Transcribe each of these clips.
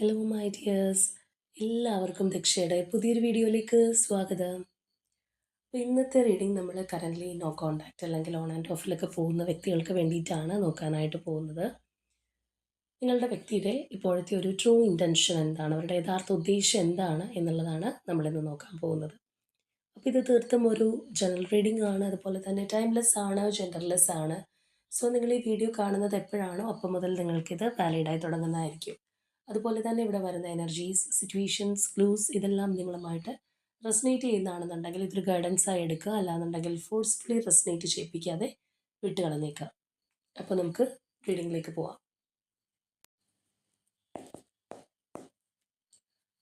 Hello my dears, എല്ലാവർക്കും ദക്ഷയുടെ പുതിയൊരു വീഡിയോയിലേക്ക് സ്വാഗതം. അപ്പോൾ ഇന്നത്തെ റീഡിംഗ് നമ്മൾ കറൻ്റ്ലി നോ കോൺടാക്റ്റ് അല്ലെങ്കിൽ ഓൺ ആൻഡ് ഓഫിലൊക്കെ പോകുന്ന വ്യക്തികൾക്ക് വേണ്ടിയിട്ടാണ് നോക്കാനായിട്ട് പോകുന്നത്. നിങ്ങളുടെ വ്യക്തിയുടെ ഇപ്പോഴത്തെ ഒരു ട്രൂ ഇൻറ്റൻഷൻ എന്താണ്, അവരുടെ യഥാർത്ഥ ഉദ്ദേശം എന്താണ് എന്നുള്ളതാണ് നമ്മളിന്ന് നോക്കാൻ പോകുന്നത്. അപ്പോൾ ഇത് തീർത്തും ഒരു ജനറൽ റീഡിംഗ് ആണ്, അതുപോലെ തന്നെ ടൈംലെസ് ആണ്, ജെൻഡർലെസ് ആണ്. സോ നിങ്ങൾ ഈ വീഡിയോ കാണുന്നത് എപ്പോഴാണോ അപ്പം മുതൽ നിങ്ങൾക്കിത് വാലിഡായി തുടങ്ങുന്നതായിരിക്കും. അതുപോലെ തന്നെ ഇവിടെ വരുന്ന എനർജീസ്, സിറ്റുവേഷൻസ്, ക്ലൂസ് ഇതെല്ലാം നിങ്ങളുമായിട്ട് റെസനേറ്റ് ചെയ്യുന്നതാണെന്നുണ്ടെങ്കിൽ ഇതൊരു ഗൈഡൻസായി എടുക്കുക, അല്ലാന്നുണ്ടെങ്കിൽ ഫോഴ്സ്ഫുള്ളി റെസനേറ്റ് ചെയ്യിപ്പിക്കാതെ വിട്ട് കളഞ്ഞേക്കുക. അപ്പോൾ നമുക്ക് റീഡിങ്ങിലേക്ക് പോവാം.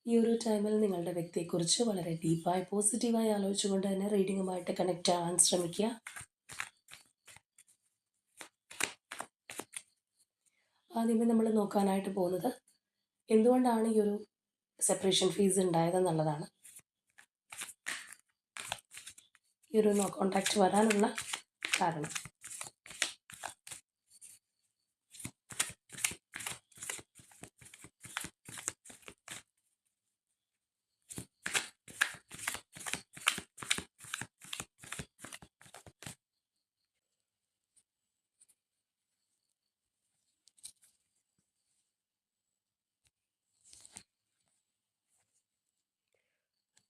ഈ ഒരു ടൈമിൽ നിങ്ങളുടെ വ്യക്തിയെക്കുറിച്ച് വളരെ ഡീപ്പായി പോസിറ്റീവായി ആലോചിച്ചുകൊണ്ട് തന്നെ റീഡിങ്ങുമായിട്ട് കണക്റ്റ് ആവാൻ ശ്രമിക്കുക. ആദ്യമേ നമ്മൾ നോക്കാനായിട്ട് പോകുന്നത് എന്തുകൊണ്ടാണ് ഈ ഒരു സെപ്പറേഷൻ ഫീസ് ഉണ്ടായതെന്നുള്ളതാണ്. ഈ ഒരു നോ കോൺടാക്റ്റ് വരാനുള്ള കാരണം.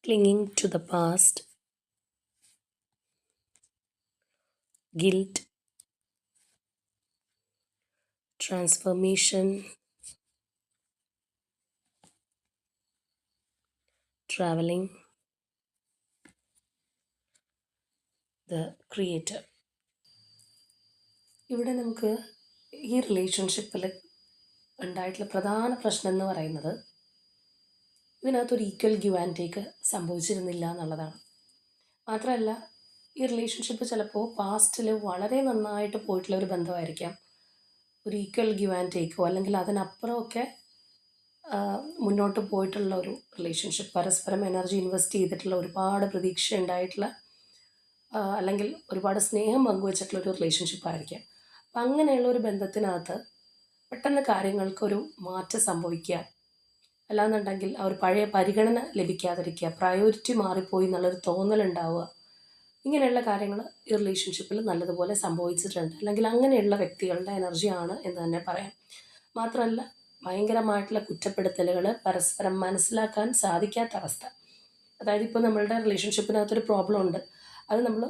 Clinging to the past, guilt, transformation, traveling, the creator. ഇവിടെ നമുക്ക് ഈ റിലേഷൻഷിപ്പിൽ ഉണ്ടായിട്ടുള്ള പ്രധാന പ്രശ്നം എന്ന് പറയുന്നത് ഇതിനകത്തൊരു ഈക്വൽ ഗിവ് ആൻഡ് ടേക്ക് സംഭവിച്ചിരുന്നില്ല എന്നുള്ളതാണ്. മാത്രമല്ല, ഈ റിലേഷൻഷിപ്പ് ചിലപ്പോൾ പാസ്റ്റിൽ വളരെ നന്നായിട്ട് പോയിട്ടുള്ള ഒരു ബന്ധമായിരിക്കാം. ഒരു ഈക്വൽ ഗിവ് ആൻഡ് ടേക്കോ അല്ലെങ്കിൽ അതിനപ്പുറമൊക്കെ മുന്നോട്ട് പോയിട്ടുള്ള ഒരു റിലേഷൻഷിപ്പ്, പരസ്പരം എനർജി ഇൻവെസ്റ്റ് ചെയ്തിട്ടുള്ള, ഒരുപാട് പ്രതീക്ഷ ഉണ്ടായിട്ടുള്ള, അല്ലെങ്കിൽ ഒരുപാട് സ്നേഹം പങ്കുവച്ചിട്ടുള്ള ഒരു റിലേഷൻഷിപ്പ് ആയിരിക്കാം. അപ്പം അങ്ങനെയുള്ള ഒരു ബന്ധത്തിനകത്ത് പെട്ടെന്ന് കാര്യങ്ങൾക്കൊരു മാറ്റം സംഭവിക്കുക, അല്ലാന്നുണ്ടെങ്കിൽ ആ ഒരു പഴയ പരിഗണന ലഭിക്കാതിരിക്കുക, പ്രയോറിറ്റി മാറിപ്പോയി എന്നുള്ളൊരു തോന്നലുണ്ടാവുക, ഇങ്ങനെയുള്ള കാര്യങ്ങൾ ഈ റിലേഷൻഷിപ്പിൽ നല്ലതുപോലെ സംഭവിച്ചിട്ടുണ്ട്. അല്ലെങ്കിൽ അങ്ങനെയുള്ള വ്യക്തികളുടെ എനർജിയാണ് എന്ന് തന്നെ പറയാം. മാത്രമല്ല, ഭയങ്കരമായിട്ടുള്ള കുറ്റപ്പെടുത്തലുകൾ, പരസ്പരം മനസ്സിലാക്കാൻ സാധിക്കാത്ത അവസ്ഥ. അതായത് ഇപ്പോൾ നമ്മളുടെ റിലേഷൻഷിപ്പിനകത്തൊരു പ്രോബ്ലം ഉണ്ട്, അത് നമ്മൾ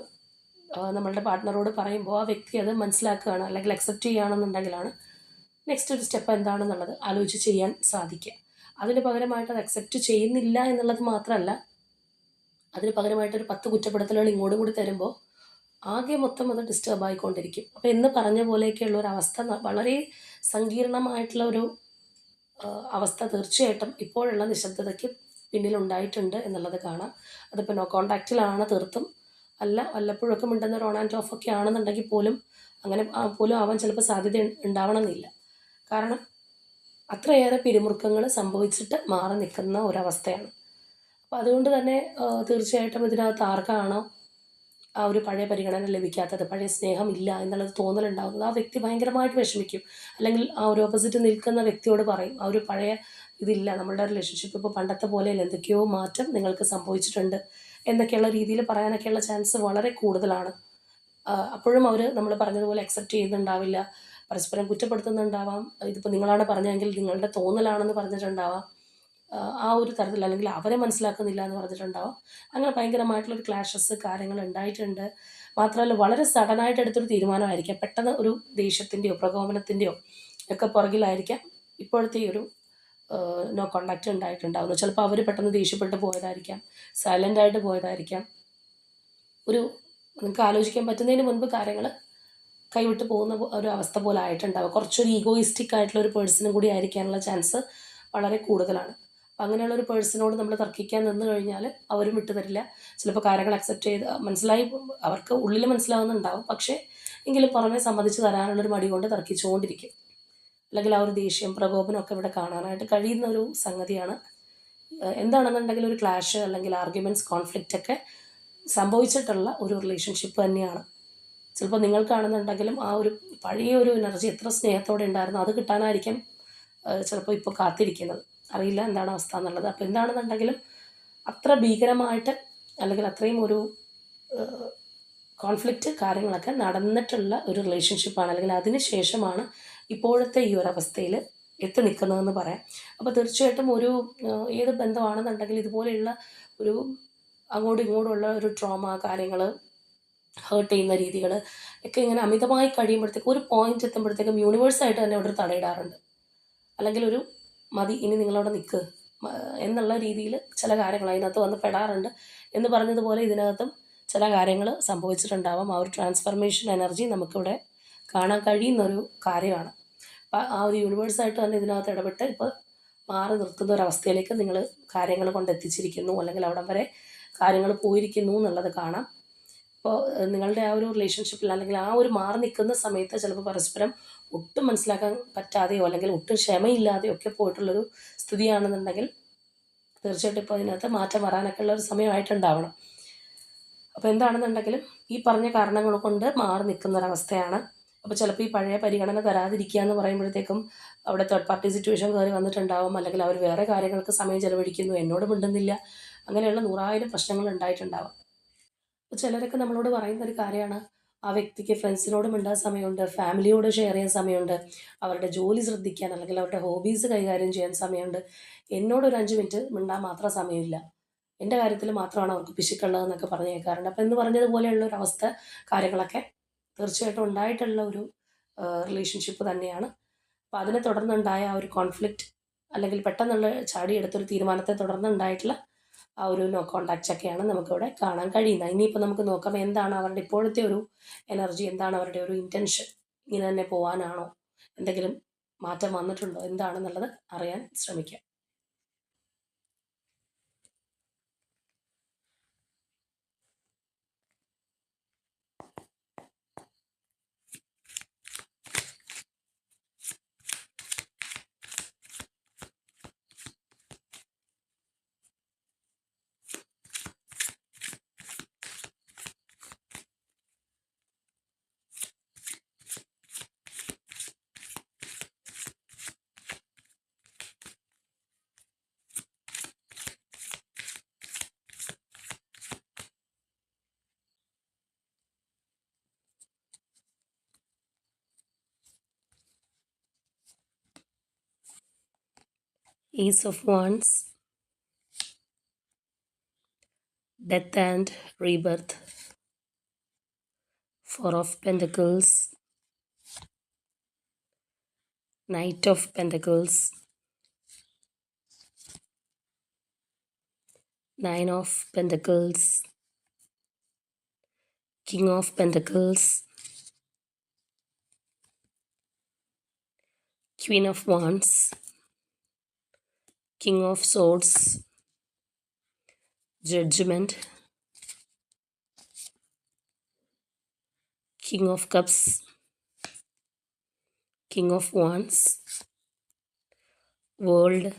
നമ്മളുടെ പാർട്ട്ണറോട് പറയുമ്പോൾ ആ വ്യക്തി അത് മനസ്സിലാക്കുകയാണ് അല്ലെങ്കിൽ അക്സെപ്റ്റ് ചെയ്യുകയാണെന്നുണ്ടെങ്കിലാണ് നെക്സ്റ്റ് ഒരു സ്റ്റെപ്പ് എന്താണെന്നുള്ളത് ആലോചിച്ച് ചെയ്യാൻ സാധിക്കുക. അതിന് പകരമായിട്ട് അത് അക്സെപ്റ്റ് ചെയ്യുന്നില്ല എന്നുള്ളത് മാത്രമല്ല, അതിന് പകരമായിട്ടൊരു 10 കുറ്റപ്പെടുത്തലുകൾ ഇങ്ങോട്ടും കൂടി തരുമ്പോൾ ആകെ മൊത്തം അത് ഡിസ്റ്റർബ് ആയിക്കൊണ്ടിരിക്കും. അപ്പോൾ എന്ന് പറഞ്ഞ പോലെയൊക്കെയുള്ള ഒരു അവസ്ഥ, വളരെ സങ്കീർണമായിട്ടുള്ള ഒരു അവസ്ഥ തീർച്ചയായിട്ടും ഇപ്പോഴുള്ള നിശബ്ദതയ്ക്ക് പിന്നിലുണ്ടായിട്ടുണ്ട് എന്നുള്ളത് കാണാം. അതിപ്പോൾ നോ കോൺടാക്റ്റിലാണ് തീർത്തും അല്ല, വല്ലപ്പോഴൊക്കെ മിണ്ടുന്ന ഒരു ഓൺ ആൻഡ് ഓഫ് ഒക്കെ ആണെന്നുണ്ടെങ്കിൽ പോലും അങ്ങനെ പോലും ആവാൻ ചിലപ്പോൾ സാധ്യത ഉണ്ടാവണമെന്നില്ല. കാരണം അത്രയേറെ പിരിമുറുക്കങ്ങൾ സംഭവിച്ചിട്ട് മാറി നിൽക്കുന്ന ഒരവസ്ഥയാണ്. അപ്പോൾ അതുകൊണ്ട് തന്നെ തീർച്ചയായിട്ടും ഇതിനകത്ത് ആർക്കാണോ ആ ഒരു പഴയ പരിഗണന ലഭിക്കാത്തത്, പഴയ സ്നേഹമില്ല എന്നുള്ളത് തോന്നലുണ്ടാകുന്നത്, ആ വ്യക്തി ഭയങ്കരമായിട്ട് വിഷമിക്കും. അല്ലെങ്കിൽ ആ ഒരു ഓപ്പോസിറ്റ് നിൽക്കുന്ന വ്യക്തിയോട് പറയും, ആ ഒരു പഴയ ഇതില്ല, നമ്മളുടെ റിലേഷൻഷിപ്പ് ഇപ്പോൾ പണ്ടത്തെ പോലെയല്ല, എന്തൊക്കെയോ മാറ്റം നിങ്ങൾക്ക് സംഭവിച്ചിട്ടുണ്ട് എന്നൊക്കെയുള്ള രീതിയിൽ പറയാനൊക്കെയുള്ള ചാൻസ് വളരെ കൂടുതലാണ്. അപ്പോഴും അവർ നമ്മൾ പറഞ്ഞതുപോലെ അക്സെപ്റ്റ് ചെയ്യുന്നുണ്ടാവില്ല, പരസ്പരം കുറ്റപ്പെടുത്തുന്നുണ്ടാവാം. ഇതിപ്പോൾ നിങ്ങളാണ് പറഞ്ഞതെങ്കിൽ നിങ്ങളുടെ തോന്നലാണെന്ന് പറഞ്ഞിട്ടുണ്ടാവാം. ആ ഒരു തരത്തിൽ, അല്ലെങ്കിൽ അവരെ മനസ്സിലാക്കുന്നില്ല എന്ന് പറഞ്ഞിട്ടുണ്ടാവാം. അങ്ങനെ ഭയങ്കരമായിട്ടുള്ളൊരു ക്ലാഷസ് കാര്യങ്ങൾ ഉണ്ടായിട്ടുണ്ട്. മാത്രമല്ല, വളരെ സഡനായിട്ട് എടുത്തൊരു തീരുമാനമായിരിക്കാം, പെട്ടെന്ന് ഒരു ദേഷ്യത്തിൻ്റെയോ പ്രകോപനത്തിൻ്റെയോ ഒക്കെ പുറകിലായിരിക്കാം ഇപ്പോഴത്തെ ഈ ഒരു നോ കോണ്ടാക്റ്റ് ഉണ്ടായിട്ടുണ്ടാവുന്നത്. ചിലപ്പോൾ അവർ പെട്ടെന്ന് ദേഷ്യപ്പെട്ട് പോയതായിരിക്കാം, സൈലൻ്റായിട്ട് പോയതായിരിക്കാം. ഒരു നിങ്ങൾക്ക് ആലോചിക്കാൻ പറ്റുന്നതിന് മുൻപ് കാര്യങ്ങൾ കൈവിട്ട് പോകുന്ന ഒരു അവസ്ഥ പോലെ ആയിട്ടുണ്ടാവുക. കുറച്ചൊരു ഈഗോയിസ്റ്റിക് ആയിട്ടുള്ള ഒരു പേഴ്സണും കൂടി ആയിരിക്കാനുള്ള ചാൻസ് വളരെ കൂടുതലാണ്. അപ്പം അങ്ങനെയുള്ള ഒരു പേഴ്സണോട് നമ്മൾ തർക്കിക്കാൻ നിന്ന് കഴിഞ്ഞാൽ അവരും വിട്ടു തരില്ല. ചിലപ്പോൾ കാര്യങ്ങൾ അക്സെപ്റ്റ് ചെയ്ത് മനസ്സിലായി, അവർക്ക് ഉള്ളിൽ മനസ്സിലാവുന്നുണ്ടാവും, പക്ഷേ എങ്കിലും പുറമെ സമ്മതിച്ച് തരാനുള്ളൊരു മടി കൊണ്ട് തർക്കിച്ചുകൊണ്ടിരിക്കും. അല്ലെങ്കിൽ ആ ഒരു ദേഷ്യം പ്രകോപനമൊക്കെ ഇവിടെ കാണാനായിട്ട് കഴിയുന്ന ഒരു സംഗതിയാണ്. എന്താണെന്നുണ്ടെങ്കിൽ ഒരു ക്ലാഷ് അല്ലെങ്കിൽ ആർഗ്യുമെൻറ്റ്സ്, കോൺഫ്ലിക്റ്റ് ഒക്കെ സംഭവിച്ചിട്ടുള്ള ഒരു റിലേഷൻഷിപ്പ് തന്നെയാണ്. ചിലപ്പോൾ നിങ്ങൾക്കാണെന്നുണ്ടെങ്കിലും ആ ഒരു പഴയ ഒരു എനർജി എത്ര സ്നേഹത്തോടെ ഉണ്ടായിരുന്നു അത് കിട്ടാനായിരിക്കും ചിലപ്പോൾ ഇപ്പോൾ കാത്തിരിക്കുന്നത്. അറിയില്ല എന്താണ് അവസ്ഥ എന്നുള്ളത്. അപ്പോൾ എന്താണെന്നുണ്ടെങ്കിലും അത്ര ഭീകരമായിട്ട് അല്ലെങ്കിൽ അത്രയും ഒരു കോൺഫ്ലിക്റ്റ് കാര്യങ്ങളൊക്കെ നടന്നിട്ടുള്ള ഒരു റിലേഷൻഷിപ്പാണ്, അല്ലെങ്കിൽ അതിന് ശേഷമാണ് ഇപ്പോഴത്തെ ഈ ഒരു അവസ്ഥയിൽ എത്തി നിൽക്കുന്നതെന്ന് പറയാം. അപ്പോൾ തീർച്ചയായിട്ടും ഒരു ഏത് ബന്ധമാണെന്നുണ്ടെങ്കിൽ ഇതുപോലെയുള്ള ഒരു അങ്ങോട്ടും ഇങ്ങോട്ടുമുള്ള ഒരു ട്രോമ കാര്യങ്ങൾ, ഹേർട്ട് ചെയ്യുന്ന രീതികൾ ഒക്കെ ഇങ്ങനെ അമിതമായി കഴിയുമ്പോഴത്തേക്കും ഒരു പോയിന്റ് എത്തുമ്പോഴത്തേക്കും യൂണിവേഴ്സായിട്ട് തന്നെ അവിടെ തടയിടാറുണ്ട്. അല്ലെങ്കിൽ ഒരു മതി ഇനി നിങ്ങളവിടെ നിൽക്ക് എന്നുള്ള രീതിയിൽ ചില കാര്യങ്ങൾ അതിനകത്ത് വന്ന് പെടാറുണ്ട്. എന്ന് പറഞ്ഞതുപോലെ ഇതിനകത്തും ചില കാര്യങ്ങൾ സംഭവിച്ചിട്ടുണ്ടാവാം. ആ ഒരു ട്രാൻസ്ഫർമേഷൻ എനർജി നമുക്കിവിടെ കാണാൻ കഴിയുന്നൊരു കാര്യമാണ്. അപ്പം ആ ഒരു യൂണിവേഴ്സായിട്ട് തന്നെ ഇതിനകത്ത് ഇടപെട്ട് ഇപ്പോൾ മാറി നിർത്തുന്ന ഒരവസ്ഥയിലേക്ക് നിങ്ങൾ കാര്യങ്ങൾ കൊണ്ടെത്തിച്ചിരിക്കുന്നു, അല്ലെങ്കിൽ അവിടം വരെ കാര്യങ്ങൾ പോയിരിക്കുന്നു എന്നുള്ളത് കാണാം. അപ്പോൾ നിങ്ങളുടെ ആ ഒരു റിലേഷൻഷിപ്പിൽ അല്ലെങ്കിൽ ആ ഒരു മാറി നിൽക്കുന്ന സമയത്ത് ചിലപ്പോൾ പരസ്പരം ഒട്ടും മനസ്സിലാക്കാൻ പറ്റാതെയോ അല്ലെങ്കിൽ ഒട്ടും ക്ഷമയില്ലാതെയോ ഒക്കെ പോയിട്ടുള്ളൊരു സ്ഥിതിയാണെന്നുണ്ടെങ്കിൽ തീർച്ചയായിട്ടും ഇപ്പോൾ അതിനകത്ത് മാറ്റം വരാനൊക്കെ ഉള്ള ഒരു സമയമായിട്ടുണ്ടാവണം. അപ്പോൾ എന്താണെന്നുണ്ടെങ്കിലും ഈ പറഞ്ഞ കാരണങ്ങൾ കൊണ്ട് മാറി നിൽക്കുന്നൊരവസ്ഥയാണ്. അപ്പോൾ ചിലപ്പോൾ ഈ പഴയ പരിഗണന തരാതിരിക്കുക എന്ന് പറയുമ്പോഴത്തേക്കും അവിടെ തേർഡ് പാർട്ടി സിറ്റുവേഷൻ കയറി വന്നിട്ടുണ്ടാവും, അല്ലെങ്കിൽ അവർ വേറെ കാര്യങ്ങൾക്ക് സമയം ചെലവഴിക്കുന്നു, എന്നോട് മിണ്ടുന്നില്ല, അങ്ങനെയുള്ള 100,000 പ്രശ്നങ്ങൾ ഉണ്ടായിട്ടുണ്ടാവും. അപ്പോൾ ചിലരൊക്കെ നമ്മളോട് പറയുന്നൊരു കാര്യമാണ്, ആ വ്യക്തിക്ക് ഫ്രണ്ട്സിനോട് മിണ്ടാൻ സമയമുണ്ട്, ഫാമിലിയോട് ഷെയർ ചെയ്യാൻ സമയമുണ്ട്, അവരുടെ ജോലി ശ്രദ്ധിക്കാൻ അല്ലെങ്കിൽ അവരുടെ ഹോബീസ് കൈകാര്യം ചെയ്യാൻ സമയമുണ്ട്. എന്നോടൊരു 5 മിനിറ്റ് മിണ്ടാൻ മാത്രം സമയമില്ല, എൻ്റെ കാര്യത്തിൽ മാത്രമാണ് അവർക്ക് പിശുക്കുള്ളതെന്നൊക്കെ പറഞ്ഞ് കേൾക്കാറുണ്ട്. അപ്പോൾ എന്ന് പറഞ്ഞതുപോലെയുള്ള ഒരു അവസ്ഥ കാര്യങ്ങളൊക്കെ തീർച്ചയായിട്ടും ഉണ്ടായിട്ടുള്ള ഒരു റിലേഷൻഷിപ്പ് തന്നെയാണ്. അപ്പോൾ അതിനെ തുടർന്നുണ്ടായ ആ ഒരു കോൺഫ്ലിക്റ്റ് അല്ലെങ്കിൽ പെട്ടെന്നുള്ള ചാടിയെടുത്തൊരു തീരുമാനത്തെ തുടർന്നുണ്ടായിട്ടുള്ള ആ ഒരു നോ കോൺടാക്റ്റ് ഒക്കെയാണ് നമുക്കിവിടെ കാണാൻ കഴിയുന്നത്. ഇനിയിപ്പോൾ നമുക്ക് നോക്കാം എന്താണ് അവരുടെ ഇപ്പോഴത്തെ ഒരു എനർജി, എന്താണ് അവരുടെ ഒരു ഇൻറ്റൻഷൻ, ഇങ്ങനെ തന്നെ പോകാനാണോ, എന്തെങ്കിലും മാറ്റം വന്നിട്ടുണ്ടോ, എന്താണെന്നുള്ളത് അറിയാൻ ശ്രമിക്കാം. Ace of Wands, Death and Rebirth, Four of Pentacles, Knight of Pentacles, Nine of Pentacles, King of Pentacles, Queen of Wands, King of Swords, Judgment, King of Cups, King of Wands, World,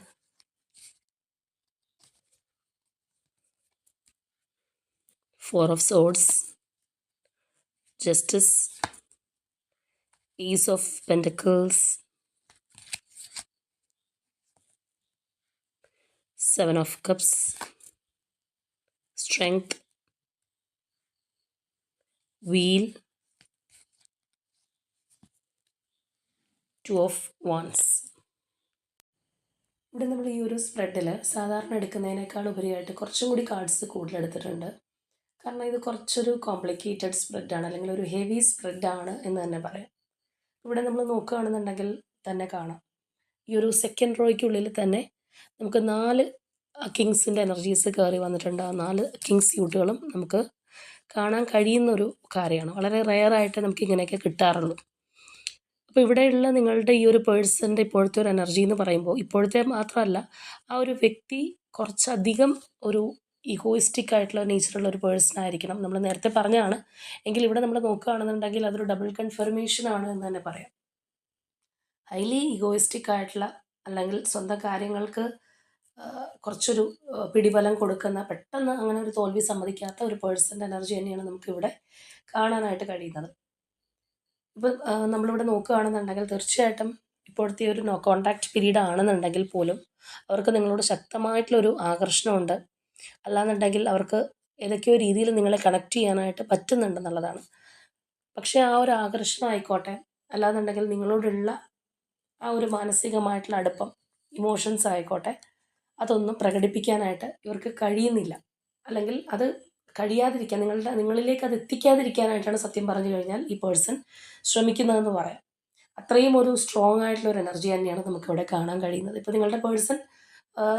Four of Swords, Justice, Ace of Pentacles, Seven of Cups, Strength, Wheel, Two of Wands. ഇവിടെ നമ്മൾ ഈ ഒരു സ്പ്രെഡിൽ സാധാരണ എടുക്കുന്നതിനേക്കാൾ ഉപരിയായിട്ട് കുറച്ചും കൂടി cards കൂടുതൽ എടുത്തിട്ടുണ്ട്. കാരണം ഇത് കുറച്ചൊരു കോംപ്ലിക്കേറ്റഡ് സ്പ്രെഡാണ്, അല്ലെങ്കിൽ ഒരു ഹെവി സ്പ്രെഡാണ് എന്ന് തന്നെ പറയാം. ഇവിടെ നമ്മൾ നോക്കുകയാണെന്നുണ്ടെങ്കിൽ തന്നെ കാണാം, ഈ ഒരു സെക്കൻഡ് റോയ്ക്കുള്ളിൽ തന്നെ നമുക്ക് 4 കിങ്സിൻ്റെ എനർജീസ് കയറി വന്നിട്ടുണ്ട്. ആ 4 കിങ്സ് സ്യൂട്ടുകളും നമുക്ക് കാണാൻ കഴിയുന്നൊരു കാര്യമാണ്. വളരെ റെയറായിട്ട് നമുക്ക് ഇങ്ങനെയൊക്കെ കിട്ടാറുള്ളൂ. അപ്പോൾ ഇവിടെയുള്ള നിങ്ങളുടെ ഈ ഒരു പേഴ്സൻ്റെ ഇപ്പോഴത്തെ ഒരു എനർജി എന്ന് പറയുമ്പോൾ, ഇപ്പോഴത്തെ മാത്രമല്ല, ആ ഒരു വ്യക്തി കുറച്ചധികം ഒരു ഇഗോയിസ്റ്റിക് ആയിട്ടുള്ള നേച്ചറുള്ള ഒരു പേഴ്സൺ ആയിരിക്കണം. നമ്മൾ നേരത്തെ പറഞ്ഞതാണ്, എങ്കിൽ ഇവിടെ നമ്മൾ നോക്കുകയാണെന്നുണ്ടെങ്കിൽ അതൊരു ഡബിൾ കൺഫർമേഷൻ ആണ് എന്ന് തന്നെ പറയാം. ഹൈലി ഇഗോയിസ്റ്റിക് ആയിട്ടുള്ള, അല്ലെങ്കിൽ സ്വന്തം കാര്യങ്ങൾക്ക് കുറച്ചൊരു പിടിബലം കൊടുക്കുന്ന, പെട്ടെന്ന് അങ്ങനെ ഒരു തോൽവി സമ്മതിക്കാത്ത ഒരു പേഴ്സൻ്റെ എനർജി തന്നെയാണ് നമുക്കിവിടെ കാണാനായിട്ട് കഴിയുന്നത്. ഇപ്പം നമ്മളിവിടെ നോക്കുകയാണെന്നുണ്ടെങ്കിൽ തീർച്ചയായിട്ടും ഇപ്പോഴത്തെ ഒരു നോ കോൺടാക്റ്റ് പീരീഡ് ആണെന്നുണ്ടെങ്കിൽ പോലും അവർക്ക് നിങ്ങളോട് ശക്തമായിട്ടുള്ളൊരു ആകർഷണമുണ്ട്. അല്ലാന്നുണ്ടെങ്കിൽ അവർക്ക് ഏതൊക്കെയോ രീതിയിൽ നിങ്ങളെ കണക്ട് ചെയ്യാനായിട്ട് പറ്റുന്നുണ്ടെന്നുള്ളതാണ്. പക്ഷേ ആ ഒരു ആകർഷണം ആയിക്കോട്ടെ, അല്ലാന്നുണ്ടെങ്കിൽ നിങ്ങളോടുള്ള ആ ഒരു മാനസികമായിട്ടുള്ള അടുപ്പം, ഇമോഷൻസ് ആയിക്കോട്ടെ, അതൊന്നും പ്രകടിപ്പിക്കാനായിട്ട് ഇവർക്ക് കഴിയുന്നില്ല. അല്ലെങ്കിൽ അത് കഴിയാതിരിക്കാൻ നിങ്ങളിലേക്ക് അത് എത്തിക്കാതിരിക്കാനായിട്ടാണ് സത്യം പറഞ്ഞു കഴിഞ്ഞാൽ ഈ പേഴ്സൺ ശ്രമിക്കുന്നതെന്ന് പറയാം. അത്രയും ഒരു സ്ട്രോങ് ആയിട്ടുള്ള ഒരു എനർജി തന്നെയാണ് നമുക്കിവിടെ കാണാൻ കഴിയുന്നത്. ഇപ്പോൾ നിങ്ങളുടെ പേഴ്സൺ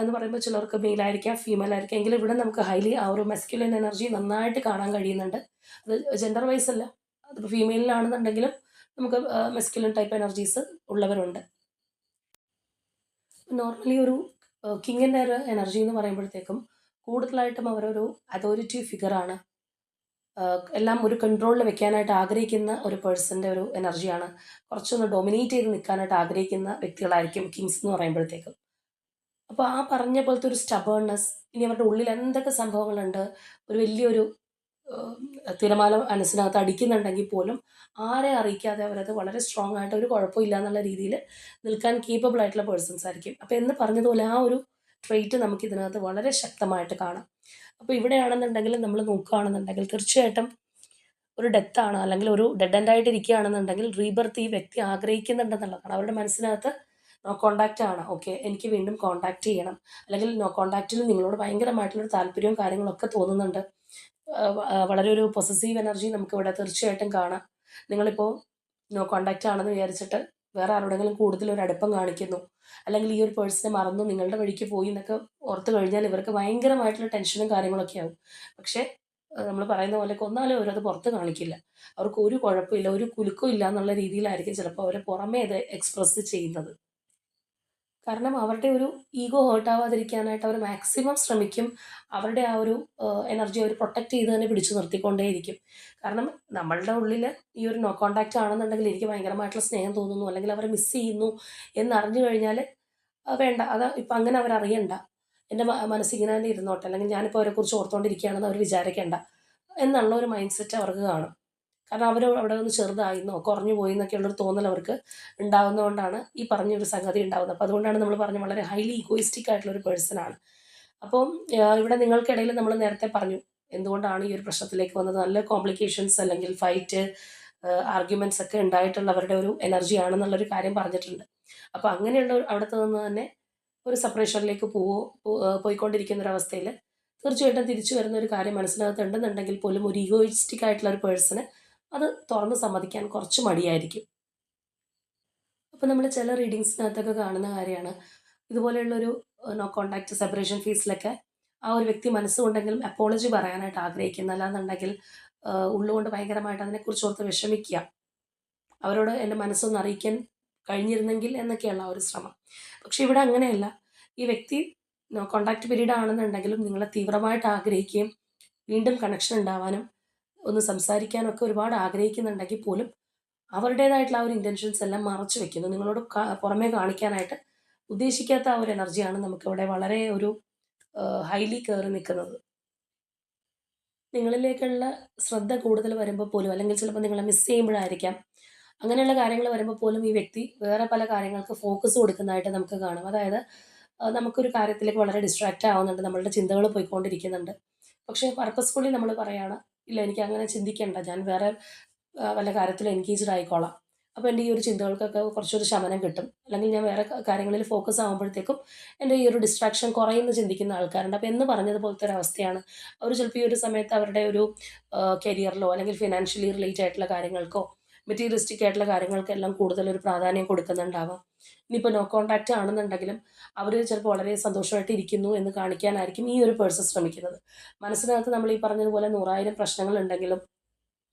എന്ന് പറയുമ്പോൾ ചിലർക്ക് മെയിൽ ആയിരിക്കാം, ഫീമെയിൽ ആയിരിക്കാം. എങ്കിലും ഇവിടെ നമുക്ക് ഹൈലി ആ ഒരു മെസ്കുലിൻ എനർജി നന്നായിട്ട് കാണാൻ കഴിയുന്നുണ്ട്. അത് ജെൻഡർ വൈസ് അല്ല. അതിപ്പോൾ ഫീമെയിലിനാണെന്നുണ്ടെങ്കിലും നമുക്ക് മെസ്കുലിൻ ടൈപ്പ് എനർജീസ് ഉള്ളവരുണ്ട്. നോർമലി ഒരു കിങ്ങിൻ്റെ ഒരു എനർജി എന്ന് പറയുമ്പോഴത്തേക്കും കൂടുതലായിട്ടും അവരൊരു അതോറിറ്റി ഫിഗറാണ്. എല്ലാം ഒരു കൺട്രോളിൽ വെക്കാനായിട്ട് ആഗ്രഹിക്കുന്ന ഒരു പേഴ്സൻ്റെ ഒരു എനർജിയാണ്. കുറച്ചൊന്ന് ഡൊമിനേറ്റ് ചെയ്ത് നിൽക്കാനായിട്ട് ആഗ്രഹിക്കുന്ന വ്യക്തികളായിരിക്കും കിങ്സ് എന്ന് പറയുമ്പോഴത്തേക്കും. അപ്പോൾ ആ പറഞ്ഞ പോലത്തെ ഒരു സ്റ്റബേൺനെസ്, ഇനി അവരുടെ ഉള്ളിൽ എന്തൊക്കെ സംഭവങ്ങളുണ്ട്, ഒരു വലിയൊരു തിരമാല മനസ്സിനകത്ത് അടിക്കുന്നുണ്ടെങ്കിൽ പോലും ആരെ അറിയിക്കാതെ അവരത് വളരെ സ്ട്രോങ് ആയിട്ട് ഒരു കുഴപ്പമില്ല എന്നുള്ള രീതിയിൽ നിൽക്കാൻ കേപ്പബിൾ ആയിട്ടുള്ള പേഴ്സൺസ് ആയിരിക്കും. അപ്പോൾ എന്ന് പറഞ്ഞതുപോലെ ആ ഒരു ട്രെയ്റ്റ് നമുക്ക് ഇതിനകത്ത് വളരെ ശക്തമായിട്ട് കാണാം. അപ്പോൾ ഇവിടെയാണെന്നുണ്ടെങ്കിൽ നമ്മൾ നോക്കുകയാണെന്നുണ്ടെങ്കിൽ തീർച്ചയായിട്ടും ഒരു ഡെത്താണ്, അല്ലെങ്കിൽ ഒരു ഡെഡ് എൻഡ് ആയിട്ട് ഇരിക്കുകയാണെന്നുണ്ടെങ്കിൽ റീബർത്ത് ഈ വ്യക്തി ആഗ്രഹിക്കുന്നുണ്ടെന്നുള്ളതാണ്. അവരുടെ മനസ്സിനകത്ത് നോ കോൺടാക്റ്റ് ആണ്. ഓക്കെ, എനിക്ക് വീണ്ടും കോൺടാക്റ്റ് ചെയ്യണം, അല്ലെങ്കിൽ നോ കോൺടാക്റ്റിൽ നിങ്ങളോട് ഭയങ്കരമായിട്ടുള്ളൊരു താല്പര്യവും കാര്യങ്ങളൊക്കെ തോന്നുന്നുണ്ട്. വളരെ ഒരു പൊസസീവ് എനർജി നമുക്കിവിടെ തീർച്ചയായിട്ടും കാണാം. നിങ്ങളിപ്പോൾ നോ കോൺടാക്റ്റ് ആണെന്ന് വിചാരിച്ചിട്ട് വേറെ ആരോടെങ്കിലും കൂടുതൽ ഒരു അടുപ്പം കാണിക്കുന്നു, അല്ലെങ്കിൽ ഈ ഒരു പേഴ്സണെ മറന്നു നിങ്ങളുടെ വഴിക്ക് പോയി എന്നൊക്കെ ഓർത്ത് കഴിഞ്ഞാൽ ഇവർക്ക് ഭയങ്കരമായിട്ടുള്ള ടെൻഷനും കാര്യങ്ങളൊക്കെ ആവും. പക്ഷേ നമ്മൾ പറയുന്ന പോലെ കൊന്നാലും അവരത് പുറത്ത് കാണിക്കില്ല. അവർക്ക് ഒരു കുഴപ്പമില്ല, ഒരു കുലുക്കവും ഇല്ല എന്നുള്ള രീതിയിലായിരിക്കും ചിലപ്പോൾ അവർ പുറമേ അത് എക്സ്പ്രസ് ചെയ്യുന്നത്. കാരണം അവരുടെ ഒരു ഈഗോ ഹേർട്ട് ആവാതിരിക്കാനായിട്ട് അവർ മാക്സിമം ശ്രമിക്കും. അവരുടെ ആ ഒരു എനർജി അവർ പ്രൊട്ടക്റ്റ് ചെയ്ത് തന്നെ പിടിച്ചു നിർത്തിക്കൊണ്ടേയിരിക്കും. കാരണം നമ്മളുടെ ഉള്ളിൽ ഈ ഒരു നോ കോൺടാക്റ്റ് ആണെന്നുണ്ടെങ്കിൽ എനിക്ക് ഭയങ്കരമായിട്ടുള്ള സ്നേഹം തോന്നുന്നു, അല്ലെങ്കിൽ അവരെ മിസ് ചെയ്യുന്നു എന്നറിഞ്ഞു കഴിഞ്ഞാൽ വേണ്ട, അത് ഇപ്പം അങ്ങനെ അവരറിയണ്ട. എൻ്റെ മനസ്സിങ്ങനെ തന്നെ ഇരുന്നോട്ടെ, അല്ലെങ്കിൽ ഞാനിപ്പോൾ അവരെക്കുറിച്ച് ഓർത്തുകൊണ്ടിരിക്കുകയാണെന്ന് അവർ വിചാരിക്കേണ്ട എന്നുള്ള ഒരു മൈൻഡ് സെറ്റ് അവർക്ക് കാണും. കാരണം അവർ അവിടെ ഒന്ന് ചെറുതായിന്നോ കുറഞ്ഞു പോയി എന്നൊക്കെയുള്ളൊരു തോന്നൽ അവർക്ക് ഉണ്ടാകുന്നതുകൊണ്ടാണ് ഈ പറഞ്ഞൊരു സംഗതി ഉണ്ടാകുന്നത്. അപ്പോൾ അതുകൊണ്ടാണ് നമ്മൾ പറഞ്ഞ വളരെ ഹൈലി ഈഗോയിസ്റ്റിക് ആയിട്ടുള്ള ഒരു പേഴ്സണാണ്. അപ്പം ഇവിടെ നിങ്ങൾക്കിടയിൽ നമ്മൾ നേരത്തെ പറഞ്ഞു എന്തുകൊണ്ടാണ് ഈ ഒരു പ്രശ്നത്തിലേക്ക് വന്നത്. നല്ല കോംപ്ലിക്കേഷൻസ് അല്ലെങ്കിൽ ഫൈറ്റ്, ആർഗ്യുമെൻറ്റ്സ് ഒക്കെ ഉണ്ടായിട്ടുള്ളവരുടെ ഒരു എനർജി ആണെന്നുള്ളൊരു കാര്യം പറഞ്ഞിട്ടുണ്ട്. അപ്പോൾ അങ്ങനെയുള്ള അവിടുത്തെ നിന്ന് തന്നെ ഒരു സെപ്പറേഷനിലേക്ക് പോയിക്കൊണ്ടിരിക്കുന്ന ഒരു അവസ്ഥയിൽ തീർച്ചയായിട്ടും തിരിച്ചു വരുന്ന ഒരു കാര്യം മനസ്സിനകത്ത് ഉണ്ടെന്നുണ്ടെങ്കിൽ പോലും ഒരു ഈഗോയിസ്റ്റിക് ആയിട്ടുള്ള ഒരു പേഴ്സണ് അത് തുറന്ന് സമ്മതിക്കാൻ കുറച്ച് മടിയായിരിക്കും. അപ്പോൾ നമ്മൾ ചില റീഡിങ്സിനകത്തൊക്കെ കാണുന്ന കാര്യമാണ് ഇതുപോലെയുള്ളൊരു നോ കോൺടാക്റ്റ് സെപ്പറേഷൻ ഫേസിലൊക്കെ ആ ഒരു വ്യക്തി മനസ്സുകൊണ്ടെങ്കിലും അപ്പോളജി പറയാനായിട്ട് ആഗ്രഹിക്കുന്ന, അല്ലാന്നുണ്ടെങ്കിൽ ഉള്ളുകൊണ്ട് ഭയങ്കരമായിട്ട് അതിനെക്കുറിച്ച് ഓർത്ത് വിഷമിക്കുക, അവരോട് എൻ്റെ മനസ്സൊന്ന് അറിയിക്കാൻ കഴിഞ്ഞിരുന്നെങ്കിൽ എന്നൊക്കെയുള്ള ആ ഒരു ശ്രമം. പക്ഷേ ഇവിടെ അങ്ങനെയല്ല. ഈ വ്യക്തി നോ കോൺടാക്റ്റ് പീരീഡ് ആണെന്നുണ്ടെങ്കിലും നിങ്ങളെ തീവ്രമായിട്ട് ആഗ്രഹിക്കുകയും വീണ്ടും കണക്ഷൻ ഉണ്ടാവാനും ഒന്ന് സംസാരിക്കാനും ഒക്കെ ഒരുപാട് ആഗ്രഹിക്കുന്നുണ്ടെങ്കിൽ പോലും അവരുടേതായിട്ടുള്ള ആ ഒരു ഇൻറ്റൻഷൻസ് എല്ലാം മറച്ചു വെക്കുന്നു. നിങ്ങളോട് പുറമേ കാണിക്കാനായിട്ട് ഉദ്ദേശിക്കാത്ത ആ ഒരു എനർജിയാണ് നമുക്കിവിടെ വളരെ ഒരു ഹൈലി കയറി നിൽക്കുന്നത്. നിങ്ങളിലേക്കുള്ള ശ്രദ്ധ കൂടുതൽ വരുമ്പോൾ പോലും, അല്ലെങ്കിൽ ചിലപ്പോൾ നിങ്ങളെ മിസ് ചെയ്യുമ്പോഴായിരിക്കാം, അങ്ങനെയുള്ള കാര്യങ്ങൾ വരുമ്പോൾ പോലും ഈ വ്യക്തി വേറെ പല കാര്യങ്ങൾക്ക് ഫോക്കസ് കൊടുക്കുന്നതായിട്ട് നമുക്ക് കാണാം. അതായത് നമുക്കൊരു കാര്യത്തിലേക്ക് വളരെ ഡിസ്ട്രാക്റ്റ് ആവുന്നുണ്ട്, നമ്മളുടെ ചിന്തകൾ പോയിക്കൊണ്ടിരിക്കുന്നുണ്ട്. പക്ഷേ പർപ്പസ്ഫുള്ളി നമ്മൾ പറയുകയാണ്, ഇല്ല എനിക്ക് അങ്ങനെ ചിന്തിക്കേണ്ട, ഞാൻ വേറെ വല്ല കാര്യത്തിലും എൻഗേജ്ഡ് ആയിക്കോളാം. അപ്പോൾ എൻ്റെ ഈ ഒരു ചിന്തകൾക്കൊക്കെ കുറച്ചൊരു ശമനം കിട്ടും. അല്ലെങ്കിൽ ഞാൻ വേറെ കാര്യങ്ങളിൽ ഫോക്കസ് ആകുമ്പോഴത്തേക്കും എൻ്റെ ഈ ഒരു ഡിസ്ട്രാക്ഷൻ കുറയുമെന്ന് ചിന്തിക്കുന്ന ആൾക്കാരുണ്ട്. അപ്പോൾ എന്ന് പറഞ്ഞതുപോലത്തെ ഒരു അവസ്ഥയാണ്. അവർ ചിലപ്പോൾ ഈ ഒരു സമയത്ത് അവരുടെ ഒരു കരിയറിലോ അല്ലെങ്കിൽ ഫിനാൻഷ്യലി റിലേറ്റ് ആയിട്ടുള്ള കാര്യങ്ങൾക്കോ മെറ്റീരിയലിസ്റ്റിക് ആയിട്ടുള്ള കാര്യങ്ങൾക്കെല്ലാം കൂടുതലൊരു പ്രാധാന്യം കൊടുക്കുന്നുണ്ടാവാം. ഇനിയിപ്പോൾ നോ കോൺടാക്റ്റ് ആണെന്നുണ്ടെങ്കിലും അവർ ചിലപ്പോൾ വളരെ സന്തോഷമായിട്ട് ഇരിക്കുന്നു എന്ന് കാണിക്കാനായിരിക്കും ഈ ഒരു പേഴ്സൺ ശ്രമിക്കുന്നത്. മനസ്സിനകത്ത് നമ്മൾ ഈ പറഞ്ഞതുപോലെ 100,000 പ്രശ്നങ്ങളുണ്ടെങ്കിലും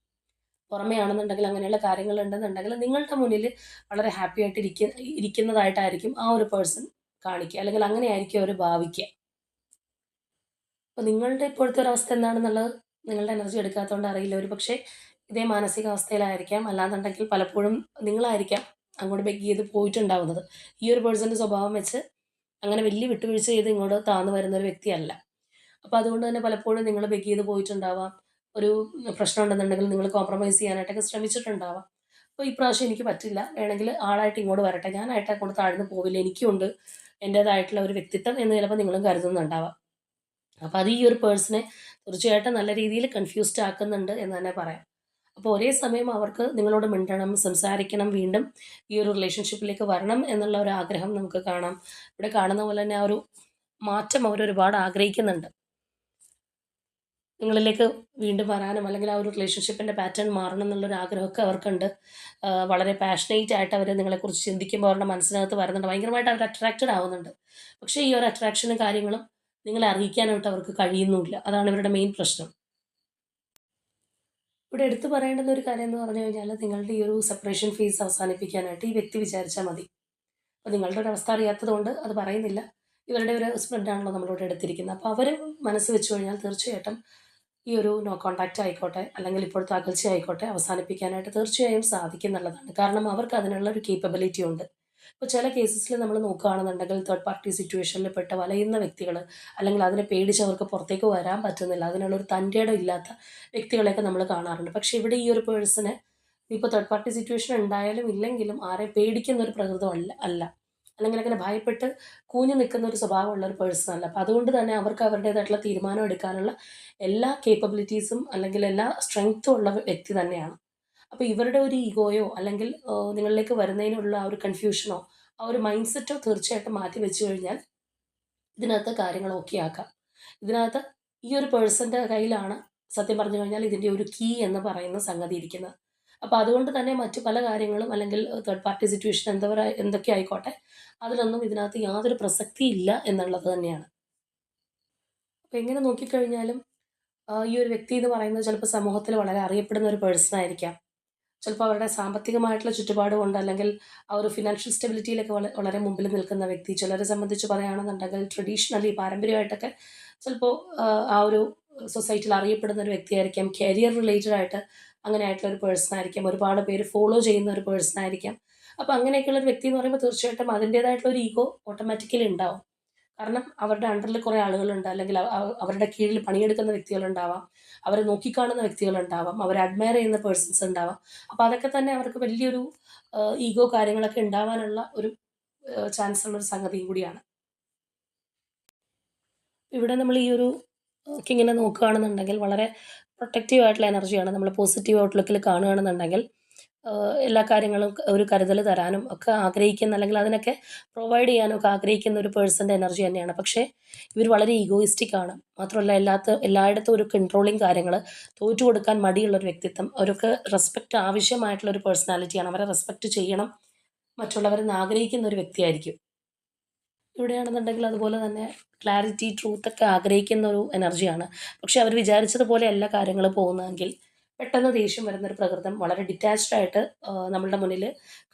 പുറമെ ആണെന്നുണ്ടെങ്കിൽ അങ്ങനെയുള്ള കാര്യങ്ങളുണ്ടെന്നുണ്ടെങ്കിൽ നിങ്ങളുടെ മുന്നിൽ വളരെ ഹാപ്പി ആയിട്ട് ഇരിക്കുന്നതായിട്ടായിരിക്കും ആ ഒരു പേഴ്സൺ കാണിക്കുക, അല്ലെങ്കിൽ അങ്ങനെയായിരിക്കും അവർ ഭാവിക്കുക. അപ്പോൾ നിങ്ങളുടെ ഇപ്പോഴത്തെ ഒരു അവസ്ഥ എന്താണെന്നുള്ളത് നിങ്ങളുടെ എനർജി എടുക്കാത്തതുകൊണ്ട് അറിയില്ല. ഒരു പക്ഷേ ഇതേ മാനസികാവസ്ഥയിലായിരിക്കാം, അല്ലാന്നുണ്ടെങ്കിൽ പലപ്പോഴും നിങ്ങളായിരിക്കാം അങ്ങോട്ട് ബെഗ് ചെയ്ത് പോയിട്ടുണ്ടാവുന്നത്. ഈ ഒരു പേഴ്സൻ്റെ സ്വഭാവം വെച്ച് അങ്ങനെ വലിയ വിട്ടുവീഴ്ച ചെയ്ത് ഇങ്ങോട്ട് താഴ്ന്നു വരുന്ന ഒരു വ്യക്തിയല്ല. അപ്പോൾ അതുകൊണ്ട് തന്നെ പലപ്പോഴും നിങ്ങൾ ബെഗ് ചെയ്ത് പോയിട്ടുണ്ടാവാം. ഒരു പ്രശ്നം ഉണ്ടെന്നുണ്ടെങ്കിൽ നിങ്ങൾ കോംപ്രമൈസ് ചെയ്യാനായിട്ടൊക്കെ ശ്രമിച്ചിട്ടുണ്ടാവാം. അപ്പോൾ ഇപ്രാവശ്യം എനിക്ക് പറ്റില്ല, വേണമെങ്കിൽ ആളായിട്ട് ഇങ്ങോട്ട് വരട്ടെ, ഞാനായിട്ട് അങ്ങോട്ട് താഴ്ന്നു പോവില്ല, എനിക്കുണ്ട് എൻ്റേതായിട്ടുള്ള ഒരു വ്യക്തിത്വം എന്ന് ചിലപ്പോൾ നിങ്ങളും കരുതുന്നുണ്ടാവാം. അപ്പോൾ അത് ഈ ഒരു പേഴ്സണെ തീർച്ചയായിട്ടും നല്ല രീതിയിൽ കൺഫ്യൂസ്ഡ് ആക്കുന്നുണ്ട് എന്ന് തന്നെ പറയാം. അപ്പോൾ ഒരേ സമയം അവർക്ക് നിങ്ങളോട് മിണ്ടണം, സംസാരിക്കണം, വീണ്ടും ഈ ഒരു റിലേഷൻഷിപ്പിലേക്ക് വരണം എന്നുള്ള ഒരു ആഗ്രഹം നമുക്ക് കാണാം. ഇവിടെ കാണുന്ന പോലെ തന്നെ ആ ഒരു മാറ്റം അവരൊരുപാട് ആഗ്രഹിക്കുന്നുണ്ട്. നിങ്ങളിലേക്ക് വീണ്ടും വരാനും അല്ലെങ്കിൽ ആ ഒരു റിലേഷൻഷിപ്പിൻ്റെ പാറ്റേൺ മാറണം എന്നുള്ളൊരു ആഗ്രഹമൊക്കെ അവർക്കുണ്ട്. വളരെ പാഷനേറ്റ് ആയിട്ട് അവർ നിങ്ങളെക്കുറിച്ച് ചിന്തിക്കുമ്പോൾ അവരുടെ മനസ്സിനകത്ത് വരുന്നുണ്ട്. ഭയങ്കരമായിട്ട് അവർ അട്രാക്റ്റഡ് ആവുന്നുണ്ട്. പക്ഷേ ഈ ഒരു അട്രാക്ഷനും കാര്യങ്ങളും നിങ്ങളെ അറിയിക്കാനായിട്ട് അവർക്ക് കഴിയുന്നുമില്ല. അതാണ് ഇവരുടെ മെയിൻ പ്രശ്നം. ഇവിടെ എടുത്തു പറയേണ്ടുന്ന ഒരു കാര്യം എന്ന് പറഞ്ഞു കഴിഞ്ഞാൽ, നിങ്ങളുടെ ഈ ഒരു സെപ്പറേഷൻ ഫേസ് അവസാനിപ്പിക്കാനായിട്ട് ഈ വ്യക്തി വിചാരിച്ചാൽ മതി. അപ്പോൾ നിങ്ങളുടെ ഒരു അവസ്ഥ അറിയാത്തതുകൊണ്ട് അത് പറയുന്നില്ല. ഇവരുടെ ഒരു ഹസ്ബൻഡാണല്ലോ നമ്മളിവിടെ എടുത്തിരിക്കുന്നത്. അപ്പോൾ അവർ മനസ്സ് വെച്ച് കഴിഞ്ഞാൽ തീർച്ചയായിട്ടും ഈ ഒരു നോ കോൺടാക്റ്റ് ആയിക്കോട്ടെ, അല്ലെങ്കിൽ ഇപ്പോഴത്തെ അകൽച്ച ആയിക്കോട്ടെ അവസാനിപ്പിക്കാനായിട്ട് തീർച്ചയായും സാധിക്കും എന്നുള്ളതാണ്. കാരണം അവർക്ക് അതിനുള്ള ഒരു കേപ്പബിലിറ്റി ഉണ്ട്. ഇപ്പോൾ ചില കേസസിൽ നമ്മൾ നോക്കുകയാണെന്നുണ്ടെങ്കിൽ തേർഡ് പാർട്ടി സിറ്റുവേഷനിൽ പെട്ട് വലയുന്ന വ്യക്തികൾ, അല്ലെങ്കിൽ അതിനെ പേടിച്ച് അവർക്ക് പുറത്തേക്ക് വരാൻ പറ്റുന്നില്ല, അതിനുള്ളൊരു തൻ്റേടം ഇല്ലാത്ത വ്യക്തികളെയൊക്കെ നമ്മൾ കാണാറുണ്ട്. പക്ഷേ ഇവിടെ ഈ ഒരു പേഴ്സണ് ഇപ്പോൾ തേർഡ് പാർട്ടി സിറ്റുവേഷൻ ഉണ്ടായാലും ഇല്ലെങ്കിലും ആരെയും പേടിക്കുന്ന ഒരു പ്രകൃതം അല്ല, അല്ലെങ്കിൽ അങ്ങനെ ഭയപ്പെട്ട് കൂഞ്ഞു നിൽക്കുന്ന ഒരു സ്വഭാവമുള്ള ഒരു പേഴ്സൺ അല്ല. അപ്പോൾ അതുകൊണ്ട് തന്നെ അവർക്ക് അവരുടേതായിട്ടുള്ള തീരുമാനം എടുക്കാനുള്ള എല്ലാ കേപ്പബിലിറ്റീസും അല്ലെങ്കിൽ എല്ലാ സ്ട്രെങ്ത്തും ഉള്ള വ്യക്തി തന്നെയാണ്. അപ്പോൾ ഇവരുടെ ഒരു ഈഗോയോ അല്ലെങ്കിൽ നിങ്ങളിലേക്ക് വരുന്നതിനുള്ള ആ ഒരു കൺഫ്യൂഷനോ ആ ഒരു മൈൻഡ് സെറ്റോ തീർച്ചയായിട്ടും മാറ്റി വെച്ച് കഴിഞ്ഞാൽ ഇതിനകത്ത് കാര്യങ്ങൾ ഓക്കെ ആക്കാം. ഇതിനകത്ത് ഈ ഒരു പേഴ്സൻ്റെ കയ്യിലാണ് സത്യം പറഞ്ഞു കഴിഞ്ഞാൽ ഇതിൻ്റെ ഒരു കീ എന്ന് പറയുന്ന സംഗതി ഇരിക്കുന്നത്. അപ്പോൾ അതുകൊണ്ട് തന്നെ മറ്റു പല കാര്യങ്ങളും അല്ലെങ്കിൽ തേർഡ് പാർട്ടി സിറ്റുവേഷൻ എന്തൊക്കെ ആയിക്കോട്ടെ, അതിലൊന്നും ഇതിനകത്ത് യാതൊരു പ്രസക്തിയില്ല എന്നുള്ളത് തന്നെയാണ്. അപ്പോൾ എങ്ങനെ നോക്കിക്കഴിഞ്ഞാലും ഈ ഒരു വ്യക്തി എന്ന് പറയുന്നത് ചിലപ്പോൾ സമൂഹത്തിൽ വളരെ അറിയപ്പെടുന്ന ഒരു പേഴ്സൺ ആയിരിക്കാം. ചിലപ്പോൾ അവരുടെ സാമ്പത്തികമായിട്ടുള്ള ചുറ്റുപാട് കൊണ്ട്, അല്ലെങ്കിൽ ആ ഒരു ഫിനാൻഷ്യൽ സ്റ്റെബിലിറ്റിയിലൊക്കെ വളരെ മുമ്പിൽ നിൽക്കുന്ന വ്യക്തി. ചിലരെ സംബന്ധിച്ച് പറയുകയാണെന്നുണ്ടെങ്കിൽ ട്രഡീഷണലി പാരമ്പര്യമായിട്ടൊക്കെ ചിലപ്പോൾ ആ ഒരു സൊസൈറ്റിയിൽ അറിയപ്പെടുന്ന ഒരു വ്യക്തിയായിരിക്കാം. കരിയർ റിലേറ്റഡ് ആയിട്ട് അങ്ങനെ ആയിട്ടുള്ള ഒരു പേഴ്സൺ ആയിരിക്കാം. ഒരുപാട് പേര് ഫോളോ ചെയ്യുന്ന ഒരു പേഴ്സൺ ആയിരിക്കാം. അപ്പോൾ അങ്ങനെയൊക്കെയുള്ള ഒരു വ്യക്തി എന്ന് പറയുമ്പോൾ തീർച്ചയായിട്ടും അതിൻ്റേതായിട്ടുള്ള ഒരു ഈഗോ ഓട്ടോമാറ്റിക്കലി ഉണ്ടാവും. കാരണം അവരുടെ അണ്ടറിൽ കുറേ ആളുകളുണ്ട്, അല്ലെങ്കിൽ അവരുടെ കീഴിൽ പണിയെടുക്കുന്ന വ്യക്തികളുണ്ടാവാം, അവരെ നോക്കിക്കാണുന്ന വ്യക്തികളുണ്ടാവാം, അവരെ അഡ്മയർ ചെയ്യുന്ന പേഴ്സൺസ് ഉണ്ടാവാം. അപ്പോൾ അതൊക്കെ തന്നെ അവർക്ക് വലിയൊരു ഈഗോ കാര്യങ്ങളൊക്കെ ഉണ്ടാവാനുള്ള ഒരു ചാൻസ് ഉള്ളൊരു സംഗതിയും കൂടിയാണ്. ഇവിടെ നമ്മൾ ഈ ഒരു ഇങ്ങനെ നോക്കുകയാണെന്നുണ്ടെങ്കിൽ വളരെ പ്രൊട്ടക്റ്റീവ് ആയിട്ടുള്ള എനർജിയാണ്. നമ്മൾ പോസിറ്റീവ് ഔട്ട്ലുക്കിൽ കാണുകയാണെന്നുണ്ടെങ്കിൽ എല്ലാ കാര്യങ്ങളും ഒരു കരുതൽ തരാനും ഒക്കെ ആഗ്രഹിക്കുന്ന, അല്ലെങ്കിൽ അതിനൊക്കെ പ്രൊവൈഡ് ചെയ്യാനും ഒക്കെ ആഗ്രഹിക്കുന്ന ഒരു പേഴ്സൻ്റെ എനർജി തന്നെയാണ്. പക്ഷേ ഇവർ വളരെ ഈഗോയിസ്റ്റിക് ആണ്. മാത്രമല്ല എല്ലായിടത്തും ഒരു കൺട്രോളിങ് കാര്യങ്ങൾ, തോറ്റു കൊടുക്കാൻ മടിയുള്ളൊരു വ്യക്തിത്വം, അവർക്ക് റെസ്പെക്റ്റ് ആവശ്യമായിട്ടുള്ള ഒരു പേഴ്സണാലിറ്റിയാണ്. അവരെ റെസ്പെക്റ്റ് ചെയ്യണം മറ്റുള്ളവരെന്ന് ആഗ്രഹിക്കുന്ന ഒരു വ്യക്തിയായിരിക്കും. ഇവിടെയാണെന്നുണ്ടെങ്കിൽ അതുപോലെ തന്നെ ക്ലാരിറ്റി, ട്രൂത്തൊക്കെ ആഗ്രഹിക്കുന്ന ഒരു എനർജിയാണ്. പക്ഷേ അവർ വിചാരിച്ചതുപോലെ അല്ല കാര്യങ്ങൾ പോകുന്നതെങ്കിൽ പെട്ടെന്ന് ദേഷ്യം വരുന്നൊരു പ്രകൃതം, വളരെ ഡിറ്റാച്ച്ഡ് ആയിട്ട് നമ്മളുടെ മുന്നിൽ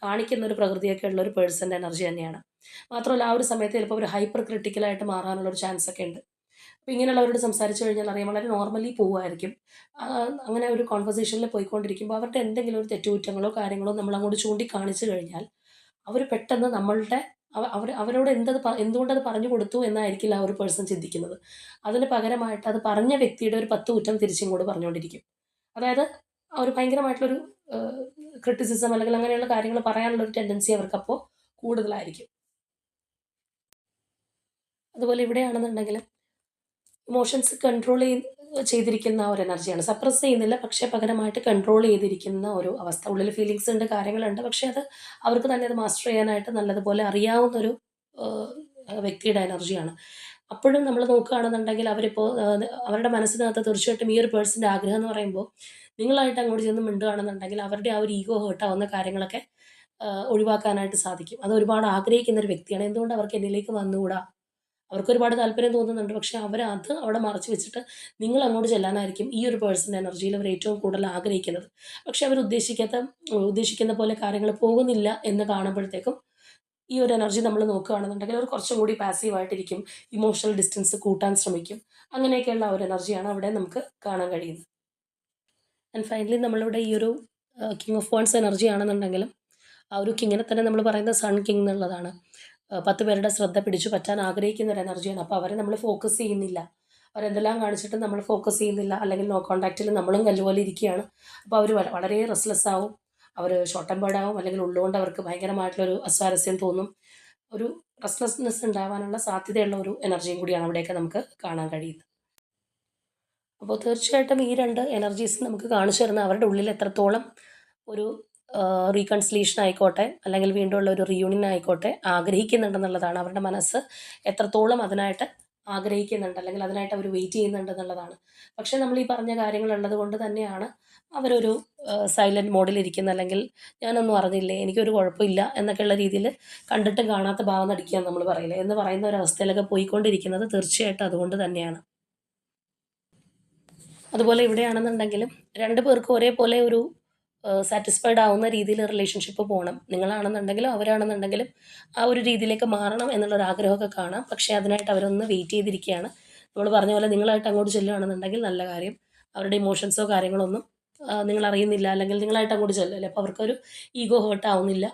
കാണിക്കുന്ന ഒരു പ്രകൃതിയൊക്കെ ഉള്ള ഒരു പേഴ്സൻ്റെ എനർജി തന്നെയാണ്. മാത്രമല്ല ആ ഒരു സമയത്ത് ചിലപ്പോൾ ഒരു ഹൈപ്പർ ക്രിട്ടിക്കലായിട്ട് മാറാനുള്ളൊരു ചാൻസ് ഒക്കെ ഉണ്ട്. അപ്പോൾ ഇങ്ങനെയുള്ളവരോട് സംസാരിച്ച് കഴിഞ്ഞാൽ അറിയാം, വളരെ നോർമലി പോവുമായിരിക്കും. അങ്ങനെ ഒരു കോൺവെർസേഷനിൽ പോയിക്കൊണ്ടിരിക്കുമ്പോൾ അവരുടെ എന്തെങ്കിലും ഒരു തെറ്റുകുറ്റങ്ങളോ കാര്യങ്ങളോ നമ്മളങ്ങോട്ട് ചൂണ്ടിക്കാണിച്ച് കഴിഞ്ഞാൽ അവർ പെട്ടെന്ന് നമ്മളുടെ അവരോട് എന്തുകൊണ്ടത് പറഞ്ഞു കൊടുത്തു എന്നായിരിക്കില്ല ആ ഒരു പേഴ്സൺ ചിന്തിക്കുന്നത്. അതിന് പകരമായിട്ട് അത് പറഞ്ഞ വ്യക്തിയുടെ ഒരു 10 കുറ്റം തിരിച്ചിങ്ങോട്ട് പറഞ്ഞുകൊണ്ടിരിക്കും. അതായത് ആ ഒരു ഭയങ്കരമായിട്ടുള്ളൊരു ക്രിറ്റിസിസം അല്ലെങ്കിൽ അങ്ങനെയുള്ള കാര്യങ്ങൾ പറയാനുള്ളൊരു ടെൻഡൻസി അവർക്കപ്പോൾ കൂടുതലായിരിക്കും. അതുപോലെ ഇവിടെയാണെന്നുണ്ടെങ്കിൽ ഇമോഷൻസ് ചെയ്തിരിക്കുന്ന ഒരു എനർജിയാണ്. സപ്രസ് ചെയ്യുന്നില്ല, പക്ഷേ പകരമായിട്ട് കൺട്രോൾ ചെയ്തിരിക്കുന്ന ഒരു അവസ്ഥ. ഉള്ളിൽ ഫീലിങ്സ് ഉണ്ട്, കാര്യങ്ങളുണ്ട്. പക്ഷേ അത് അവർക്ക് തന്നെ അത് മാസ്റ്റർ ചെയ്യാനായിട്ട് നല്ലതുപോലെ അറിയാവുന്നൊരു വ്യക്തിയുടെ എനർജിയാണ്. അപ്പോഴും നമ്മൾ നോക്കുകയാണെന്നുണ്ടെങ്കിൽ അവരിപ്പോൾ അവരുടെ മനസ്സിനകത്ത് തീർച്ചയായിട്ടും ഈ ഒരു പേഴ്സൻ്റെ ആഗ്രഹം എന്ന് പറയുമ്പോൾ നിങ്ങളായിട്ട് അങ്ങോട്ട് ചെന്ന് മിണ്ടുകയാണെന്നുണ്ടെങ്കിൽ അവരുടെ ആ ഒരു ഈഗോ ഹേർട്ടാവുന്ന കാര്യങ്ങളൊക്കെ ഒഴിവാക്കാനായിട്ട് സാധിക്കും. അത് ഒരുപാട് ആഗ്രഹിക്കുന്ന ഒരു വ്യക്തിയാണ്. എന്തുകൊണ്ട് അവർക്ക് എന്നിലേക്ക് വന്നുകൂടാ? അവർക്ക് ഒരുപാട് താല്പര്യം തോന്നുന്നുണ്ട്. പക്ഷേ അവരത് അവിടെ മറച്ച് വെച്ചിട്ട് നിങ്ങളങ്ങോട്ട് ചെല്ലാനായിരിക്കും ഈ ഒരു പേഴ്സൻ്റെ എനർജിയിൽ അവർ ഏറ്റവും കൂടുതൽ ആഗ്രഹിക്കുന്നത്. പക്ഷേ അവർ ഉദ്ദേശിക്കുന്ന പോലെ കാര്യങ്ങൾ പോകുന്നില്ല എന്ന് കാണുമ്പോഴത്തേക്കും ഈ ഒരു എനർജി നമ്മൾ നോക്കുകയാണെന്നുണ്ടെങ്കിൽ അവർ കുറച്ചും കൂടി പാസീവായിട്ടിരിക്കും. ഇമോഷണൽ ഡിസ്റ്റൻസ് കൂട്ടാൻ ശ്രമിക്കും. അങ്ങനെയൊക്കെയുള്ള ഒരു എനർജിയാണ് അവിടെ നമുക്ക് കാണാൻ കഴിയുന്നത്. ആൻഡ് ഫൈനലി നമ്മളിവിടെ ഈ ഒരു കിങ് ഓഫ് വാണ്ട്സ് എനർജി ആണെന്നുണ്ടെങ്കിലും ആ ഒരു കിങ്ങിനെ തന്നെ നമ്മൾ പറയുന്നത് സൺ കിങ് എന്നുള്ളതാണ്. 10 പേരുടെ ശ്രദ്ധ പിടിച്ചു പറ്റാൻ ആഗ്രഹിക്കുന്ന ഒരു എനർജിയാണ്. അപ്പോൾ അവരെ നമ്മൾ ഫോക്കസ് ചെയ്യുന്നില്ല. അവരെന്തെല്ലാം കാണിച്ചിട്ടും നമ്മൾ ഫോക്കസ് ചെയ്യുന്നില്ല, അല്ലെങ്കിൽ നോ കോൺടാക്റ്റിൽ നമ്മളും കല്ലുപോലെ ഇരിക്കുകയാണ്. അപ്പോൾ അവർ വളരെ റെസ്റ്റ്ലെസ് ആവും. അവർ ഷോർട്ട് ടെമ്പേർഡ് ആവും, അല്ലെങ്കിൽ ഉള്ളുകൊണ്ട് അവർക്ക് ഭയങ്കരമായിട്ടുള്ളൊരു അസ്വാരസ്യം തോന്നും. ഒരു റെസ്റ്റ്ലെസ്നെസ് ഉണ്ടാവാനുള്ള സാധ്യതയുള്ള ഒരു എനർജിയും കൂടിയാണ് അവിടെയൊക്കെ നമുക്ക് കാണാൻ കഴിയുന്നത്. അപ്പോൾ തീർച്ചയായിട്ടും ഈ 2 എനർജീസ് നമുക്ക് കാണിച്ചു തരുന്ന അവരുടെ ഉള്ളിൽ എത്രത്തോളം ഒരു റീകൺസിലേഷൻ ആയിക്കോട്ടെ, അല്ലെങ്കിൽ വീണ്ടുമുള്ള ഒരു റിയൂണിയൻ ആയിക്കോട്ടെ ആഗ്രഹിക്കുന്നുണ്ടെന്നുള്ളതാണ്. അവരുടെ മനസ്സ് എത്രത്തോളം അതിനായിട്ട് ആഗ്രഹിക്കുന്നുണ്ട്, അല്ലെങ്കിൽ അതിനായിട്ട് അവർ വെയിറ്റ് ചെയ്യുന്നുണ്ടെന്നുള്ളതാണ്. പക്ഷേ നമ്മൾ ഈ പറഞ്ഞ കാര്യങ്ങളുള്ളത് കൊണ്ട് തന്നെയാണ് അവരൊരു സൈലൻറ്റ് മോഡിലിരിക്കുന്ന, അല്ലെങ്കിൽ ഞാനൊന്നും അറിഞ്ഞില്ലേ, എനിക്കൊരു കുഴപ്പമില്ല എന്നൊക്കെയുള്ള രീതിയിൽ കണ്ടിട്ടും കാണാത്ത ഭാവം നടിക്കുക നമ്മൾ പറയില്ലേ, എന്ന് പറയുന്ന ഒരവസ്ഥയിലൊക്കെ പോയിക്കൊണ്ടിരിക്കുന്നത് തീർച്ചയായിട്ടും അതുകൊണ്ട് തന്നെയാണ്. അതുപോലെ ഇവിടെയാണെന്നുണ്ടെങ്കിലും 2 പേർക്കും ഒരേപോലെ ഒരു സാറ്റിസ്ഫൈഡ് ആവുന്ന രീതിയിൽ റിലേഷൻഷിപ്പ് പോകണം. നിങ്ങളാണെന്നുണ്ടെങ്കിലും അവരാണെന്നുണ്ടെങ്കിലും ആ ഒരു രീതിയിലേക്ക് മാറണം എന്നുള്ളൊരു ആഗ്രഹമൊക്കെ കാണാം. പക്ഷേ അതിനായിട്ട് അവരൊന്ന് വെയിറ്റ് ചെയ്തിരിക്കുകയാണ്. നമ്മൾ പറഞ്ഞ പോലെ നിങ്ങളായിട്ട് അങ്ങോട്ട് ചെല്ലുകയാണെന്നുണ്ടെങ്കിൽ നല്ല കാര്യം. അവരുടെ ഇമോഷൻസോ കാര്യങ്ങളോ ഒന്നും നിങ്ങളറിയുന്നില്ല, അല്ലെങ്കിൽ നിങ്ങളായിട്ട് അങ്ങോട്ട് ചെല്ലുമല്ലേ, അപ്പോൾ അവർക്കൊരു ഈഗോ ഹേർട്ട് ആവുന്നില്ല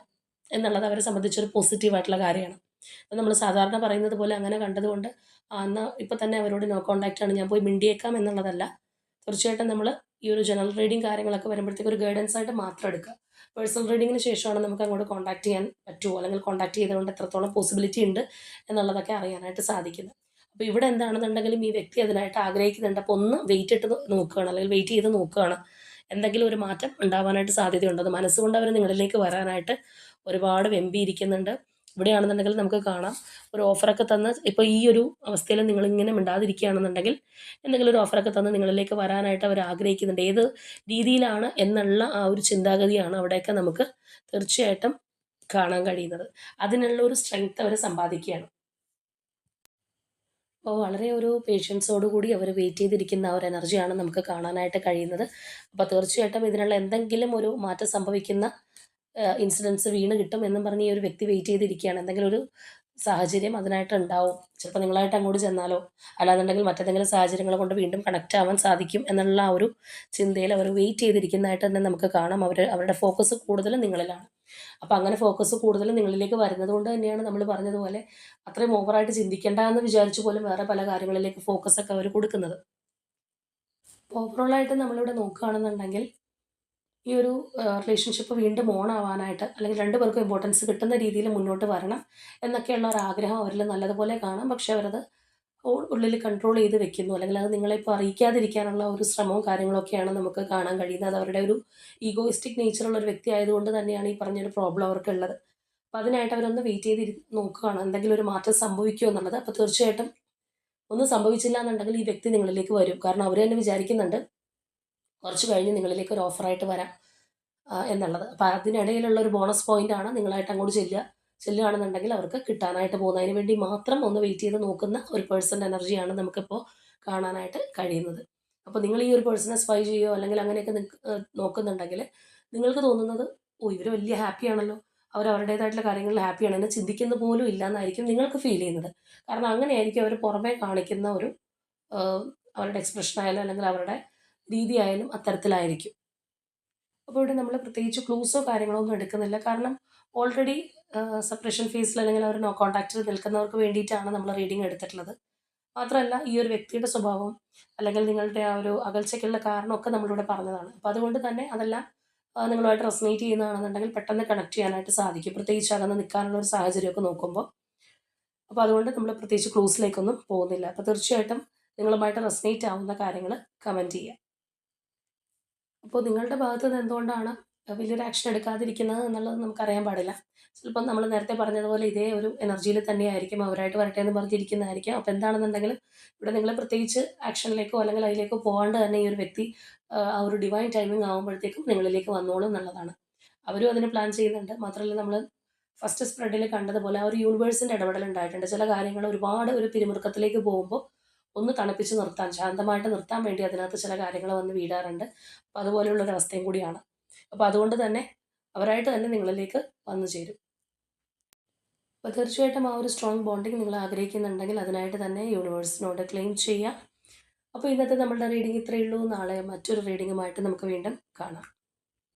എന്നുള്ളത് അവരെ സംബന്ധിച്ചൊരു പോസിറ്റീവായിട്ടുള്ള കാര്യമാണ്. അപ്പോൾ നമ്മൾ സാധാരണ പറയുന്നത് പോലെ അങ്ങനെ കണ്ടതുകൊണ്ട് എന്നാൽ ഇപ്പോൾ തന്നെ അവരോട് നോ കോൺടാക്റ്റ് ആണ്, ഞാൻ പോയി മിണ്ടിയേക്കാം എന്നുള്ളതല്ല. തീർച്ചയായിട്ടും നമ്മൾ ഈ ഒരു ജനറൽ റീഡിങ് കാര്യങ്ങളൊക്കെ വരുമ്പോഴത്തേക്ക് ഒരു ഗൈഡൻസ് ആയിട്ട് മാത്രം എടുക്കുക. പേഴ്സണൽ റീഡിങ്ങിന് ശേഷമാണ് നമുക്ക് അങ്ങോട്ട് കോൺടാക്ട് ചെയ്യാൻ പറ്റുമോ, അല്ലെങ്കിൽ കോൺടാക്ട് ചെയ്തുകൊണ്ട് എത്രത്തോളം പോസിബിലിറ്റി ഉണ്ട് എന്നുള്ളതൊക്കെ അറിയാനായിട്ട് സാധിക്കുന്നത്. അപ്പോൾ ഇവിടെ എന്താണെന്നുണ്ടെങ്കിലും ഈ വ്യക്തി അതിനായിട്ട് ആഗ്രഹിക്കുന്നുണ്ട്. അപ്പോൾ ഒന്ന് വെയിറ്റ് ഇട്ട് നോക്കുകയാണ്, അല്ലെങ്കിൽ വെയിറ്റ് ചെയ്ത് നോക്കുകയാണ് എന്തെങ്കിലും ഒരു മാറ്റം ഉണ്ടാവാനായിട്ട് സാധ്യതയുണ്ട്. അത് മനസ്സുകൊണ്ട് അവർ നിങ്ങളിലേക്ക് വരാനായിട്ട് ഒരുപാട് വെമ്പിയിരിക്കുന്നുണ്ട്. ഇവിടെയാണെന്നുണ്ടെങ്കിൽ നമുക്ക് കാണാം ഒരു ഓഫറൊക്കെ തന്ന്, ഇപ്പോൾ ഈ ഒരു അവസ്ഥയിൽ നിങ്ങളിങ്ങനെ മിണ്ടാതിരിക്കുകയാണെന്നുണ്ടെങ്കിൽ എന്തെങ്കിലും ഒരു ഓഫറൊക്കെ തന്ന് നിങ്ങളിലേക്ക് വരാനായിട്ട് അവർ ആഗ്രഹിക്കുന്നുണ്ട്. ഏത് രീതിയിലാണ് എന്നുള്ള ആ ഒരു ചിന്താഗതിയാണ് അവിടെയൊക്കെ നമുക്ക് തീർച്ചയായിട്ടും കാണാൻ കഴിയുന്നത്. അതിനുള്ള ഒരു സ്ട്രെങ്ത് അവർ സമ്പാദിക്കുകയാണ്. അപ്പോൾ വളരെ ഒരു പേഷ്യൻസോടു കൂടി അവർ വെയിറ്റ് ചെയ്തിരിക്കുന്ന ആ ഒരു എനർജിയാണ് നമുക്ക് കാണാനായിട്ട് കഴിയുന്നത്. അപ്പോൾ തീർച്ചയായിട്ടും ഇതിനുള്ള എന്തെങ്കിലും ഒരു മാറ്റം സംഭവിക്കുന്ന ഇൻസിഡൻസ് വീണ് കിട്ടും എന്നും പറഞ്ഞ് ഈ ഒരു വ്യക്തി വെയിറ്റ് ചെയ്തിരിക്കുകയാണ്. എന്തെങ്കിലും ഒരു സാഹചര്യം അതിനായിട്ട് ഉണ്ടാവും. ചിലപ്പോൾ നിങ്ങളായിട്ട് അങ്ങോട്ട് ചെന്നാലോ, അല്ലാന്നുണ്ടെങ്കിൽ മറ്റേതെങ്കിലും സാഹചര്യങ്ങൾ കൊണ്ട് വീണ്ടും കണക്റ്റ് ആവാൻ സാധിക്കും എന്നുള്ള ആ ഒരു ചിന്തയിൽ അവർ വെയിറ്റ് ചെയ്തിരിക്കുന്നതായിട്ട് തന്നെ നമുക്ക് കാണാം. അവരുടെ ഫോക്കസ് കൂടുതലും നിങ്ങളിലാണ്. അപ്പോൾ അങ്ങനെ ഫോക്കസ് കൂടുതലും നിങ്ങളിലേക്ക് വരുന്നത് കൊണ്ട് തന്നെയാണ് നമ്മൾ പറഞ്ഞതുപോലെ അത്രയും ഓവറായിട്ട് ചിന്തിക്കേണ്ട എന്ന് വിചാരിച്ചു പോലും വേറെ പല കാര്യങ്ങളിലേക്ക് ഫോക്കസൊക്കെ അവർ കൊടുക്കുന്നത്. ഓവറോളായിട്ട് നമ്മളിവിടെ നോക്കുകയാണെന്നുണ്ടെങ്കിൽ ഈ ഒരു റിലേഷൻഷിപ്പ് വീണ്ടും ഓൺ ആവാനായിട്ട്, അല്ലെങ്കിൽ 2 പേർക്കും ഇമ്പോർട്ടൻസ് കിട്ടുന്ന രീതിയിൽ മുന്നോട്ട് വരണം എന്നൊക്കെയുള്ള ഒരു ആഗ്രഹം അവരിൽ നല്ലതുപോലെ കാണാം. പക്ഷേ അവരത് ഉള്ളിൽ കൺട്രോൾ ചെയ്ത് വെക്കുന്നു, അല്ലെങ്കിൽ അത് നിങ്ങളെ ഇപ്പോൾ അറിയിക്കാതിരിക്കാനുള്ള ഒരു ശ്രമവും കാര്യങ്ങളൊക്കെയാണ് നമുക്ക് കാണാൻ കഴിയുന്നത്. അത് അവരുടെ ഒരു ഈഗോയിസ്റ്റിക് നേച്ചറുള്ള ഒരു വ്യക്തി ആയതുകൊണ്ട് തന്നെയാണ് ഈ പറഞ്ഞൊരു പ്രോബ്ലം അവർക്കുള്ളത്. അപ്പോൾ അതിനായിട്ട് അവരൊന്ന് വെയിറ്റ് ചെയ്ത് നോക്കുകയാണ് എന്തെങ്കിലും ഒരു മാറ്റം സംഭവിക്കുമോ എന്നുള്ളത്. അപ്പോൾ തീർച്ചയായിട്ടും ഒന്നും സംഭവിച്ചില്ല എന്നുണ്ടെങ്കിൽ ഈ വ്യക്തി നിങ്ങളിലേക്ക് വരും. കാരണം അവർ തന്നെ വിചാരിക്കുന്നുണ്ട് കുറച്ച് കഴിഞ്ഞ് നിങ്ങളിലേക്ക് ഒരു ഓഫറായിട്ട് വരാം എന്നുള്ളത്. അപ്പോൾ അതിനിടയിലുള്ള ഒരു ബോണസ് പോയിൻ്റാണ് നിങ്ങളായിട്ട് അങ്ങോട്ട് ചെല്ലുകയാണെന്നുണ്ടെങ്കിൽ അവർക്ക് കിട്ടാനായിട്ട് പോകുന്നത്. അതിന് വേണ്ടി മാത്രം ഒന്ന് വെയിറ്റ് ചെയ്ത് നോക്കുന്ന ഒരു പേഴ്സൻ്റെ എനർജിയാണ് നമുക്കിപ്പോൾ കാണാനായിട്ട് കഴിയുന്നത്. അപ്പോൾ നിങ്ങൾ ഈ ഒരു പേഴ്സണെ സ്പൈ ചെയ്യുകയോ അല്ലെങ്കിൽ അങ്ങനെയൊക്കെ നോക്കുന്നുണ്ടെങ്കിൽ നിങ്ങൾക്ക് തോന്നുന്നത്, ഓ ഇവർ വലിയ ഹാപ്പിയാണല്ലോ, അവർ അവരുടേതായിട്ടുള്ള കാര്യങ്ങളിൽ ഹാപ്പിയാണ്, എന്നെ ചിന്തിക്കുന്ന പോലും ഇല്ല എന്നായിരിക്കും നിങ്ങൾക്ക് ഫീൽ ചെയ്യുന്നത്. കാരണം അങ്ങനെയായിരിക്കും അവർ പുറമേ കാണിക്കുന്ന ഒരു അവരുടെ എക്സ്പ്രഷൻ ആയാലും അല്ലെങ്കിൽ അവരുടെ രീതി ആയാലും അത്തരത്തിലായിരിക്കും. അപ്പോൾ ഇവിടെ നമ്മൾ പ്രത്യേകിച്ച് ക്ലൂസോ കാര്യങ്ങളോ ഒന്നും എടുക്കുന്നില്ല. കാരണം ഓൾറെഡി സെപ്പറേഷൻ ഫേസിൽ അല്ലെങ്കിൽ അവർ നോ കോൺടാക്റ്റിൽ നിൽക്കുന്നവർക്ക് വേണ്ടിയിട്ടാണ് നമ്മൾ റീഡിങ് എടുത്തിട്ടുള്ളത്. മാത്രമല്ല ഈ ഒരു വ്യക്തിയുടെ സ്വഭാവം, അല്ലെങ്കിൽ നിങ്ങളുടെ ആ ഒരു അകൽച്ചയ്ക്കുള്ള കാരണമൊക്കെ നമ്മളിവിടെ പറഞ്ഞതാണ്. അപ്പോൾ അതുകൊണ്ട് തന്നെ അതെല്ലാം നിങ്ങളുമായിട്ട് റെസൊനേറ്റ് ചെയ്യുന്നതാണെന്നുണ്ടെങ്കിൽ പെട്ടെന്ന് കണക്ട് ചെയ്യാനായിട്ട് സാധിക്കും. പ്രത്യേകിച്ച് അകന്ന് നിൽക്കാനുള്ള ഒരു സാഹചര്യമൊക്കെ നോക്കുമ്പോൾ. അപ്പോൾ അതുകൊണ്ട് നമ്മൾ പ്രത്യേകിച്ച് ക്ലൂസിലേക്കൊന്നും പോകുന്നില്ല. അപ്പോൾ തീർച്ചയായിട്ടും നിങ്ങളുമായിട്ട് റെസൊനേറ്റ് ആവുന്ന കാര്യങ്ങൾ കമൻറ്റ് ചെയ്യുക. അപ്പോൾ നിങ്ങളുടെ ഭാഗത്ത് നിന്ന് എന്തുകൊണ്ടാണ് വലിയൊരു ആക്ഷൻ എടുക്കാതിരിക്കുന്നത് എന്നുള്ളത് നമുക്കറിയാൻ പാടില്ല. ചിലപ്പം നമ്മൾ നേരത്തെ പറഞ്ഞതുപോലെ ഇതേ ഒരു എനർജിയിൽ തന്നെയായിരിക്കും അവരായിട്ട് വരട്ടെ എന്ന് പറഞ്ഞിരിക്കുന്നതായിരിക്കും. അപ്പോൾ എന്താണെന്നുണ്ടെങ്കിലും ഇവിടെ നിങ്ങൾ പ്രത്യേകിച്ച് ആക്ഷനിലേക്കോ അല്ലെങ്കിൽ അതിലേക്കോ പോകാണ്ട് തന്നെ ഈ ഒരു വ്യക്തി ആ ഒരു ഡിവൈൻ ടൈമിംഗ് ആകുമ്പോഴത്തേക്കും നിങ്ങളിലേക്ക് വന്നോളും എന്നുള്ളതാണ്. അവരും അതിന് പ്ലാൻ ചെയ്യുന്നുണ്ട്. മാത്രമല്ല നമ്മൾ ഫസ്റ്റ് സ്പ്രെഡിൽ കണ്ടതുപോലെ ആ ഒരു യൂണിവേഴ്സിൻ്റെ ഇടപെടൽ ഉണ്ടായിട്ടുണ്ട്. ചില കാര്യങ്ങൾ ഒരുപാട് ഒരു പിരിമുറുക്കത്തിലേക്ക് പോകുമ്പോൾ ഒന്ന് തണുപ്പിച്ച് നിർത്താൻ, ശാന്തമായിട്ട് നിർത്താൻ വേണ്ടി അതിനകത്ത് ചില കാര്യങ്ങൾ വന്ന് വീഴാറുണ്ട്. അപ്പോൾ അതുപോലെയുള്ളൊരു അവസ്ഥയും കൂടിയാണ്. അപ്പോൾ അതുകൊണ്ട് തന്നെ അവരായിട്ട് തന്നെ നിങ്ങളിലേക്ക് വന്നു ചേരും. അപ്പോൾ തീർച്ചയായിട്ടും ആ ഒരു സ്ട്രോങ് ബോണ്ടിങ് നിങ്ങൾ ആഗ്രഹിക്കുന്നുണ്ടെങ്കിൽ അതിനായിട്ട് തന്നെ യൂണിവേഴ്സിനോട് ക്ലെയിം ചെയ്യുക. അപ്പോൾ ഇന്നത്തെ നമ്മളുടെ റീഡിംഗ് ഇത്രയേ ഉള്ളൂ. നാളെ മറ്റൊരു റീഡിങ്ങുമായിട്ട് നമുക്ക് വീണ്ടും കാണാം.